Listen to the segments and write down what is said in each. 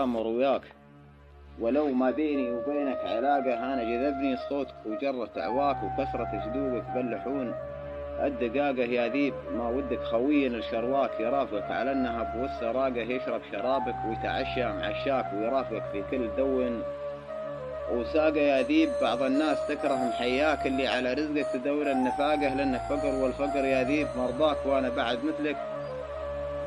تآمر وياك، ولو ما بيني وبينك علاقة أنا جذبني صوتك وجرة عواك وكثرة جدوبك باللحون الدقاقة يا ذيب، ما ودك خوي الشرواك يرافقك على النهب والسراقة يشرب شرابك ويتعشى معشاك ويرافقك في كل دون وساقة يا ذيب. بعض الناس تكره محياك اللي على رزقك تدور النفاقة لأنك فقر، والفقر يا ذيب مرضاك وأنا بعد مثلك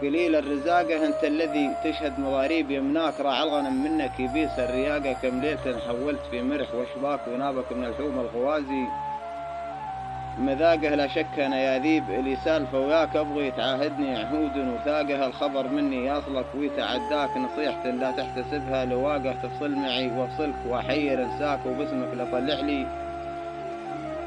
قليل الرزاقة. انت الذي تشهد مضاريب يمناك، راعى الغنم منك يبيس الرياقة، كم ليلة حولت في مرح وشباك ونابك من الحوم الغوازي مذاقه. لا شك انا يا ذيب اللي سالفه وياك ابغي تعاهدني عهود وثاقه، الخبر مني يصلك ويتعداك نصيحة لا تحتسبها لواقه، تفصل معي وافصلك واحير انساك وباسمك لطلع لي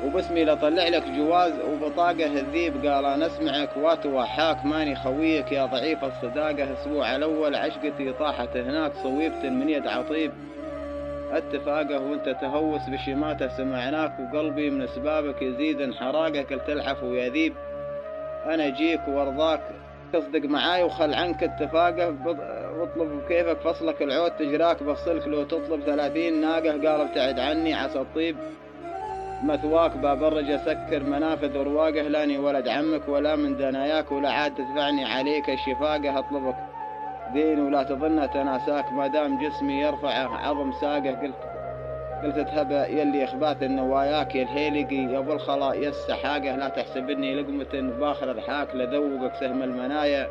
وباسمي لطلع لك جواز وبطاقة. الذيب قال انا اسمعك واتوحاك ماني خويك يا ضعيف الصداقة، اسبوع الاول عشقتي طاحت هناك صويبت من يد عطيب اتفاقه وانت تهوس بشماته سمعناك، وقلبي من اسبابك يزيد انحراقه. قلت العفو يا ذيب انا جيك وارضاك تصدق معاي وخل عنك اتفاقه، واطلب كيفك فصلك العود تجراك بفصلك لو تطلب 30 ناقه. قال ابتعد عني عسى الطيب مثواك، باب الرجا سكر منافذ ورواقه، لاني ولد عمك ولا من دناياك ولا عاد تدفعني عليك الشفاقه. اطلبك دين ولا تظن تناساك ما دام جسمي يرفعه عظم ساقه. قلت اتهبى يلي اخبات النواياك يا الهيلقي يا ابو الخلا يا السحاقه، لا تحسبني لقمة باخر الحاك لذوقك سهم المنايا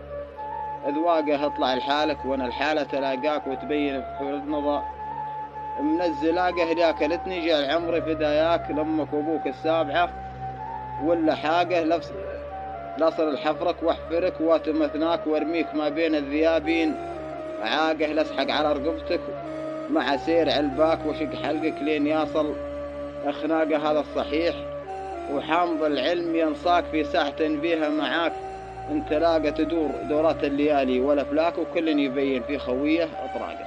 اذواقه. اطلع لحالك وانا الحالة تلاقاك وتبين في حول النظى من الزلاقه، اللي اكلتني جعل عمري فداياك لامك وابوك السابعه ولا حاقه لاصل الحفرك واحفرك واتمثناك وارميك ما بين الذيابين عاقه، لاسحق على رقبتك مع سير علباك وشق حلقك لين يصل اخناقه. هذا الصحيح وحامض العلم ينصاك في ساعة بيها معاك انت لاقى تدور دورات الليالي والافلاك، وكل يبين في خويه اطراقه.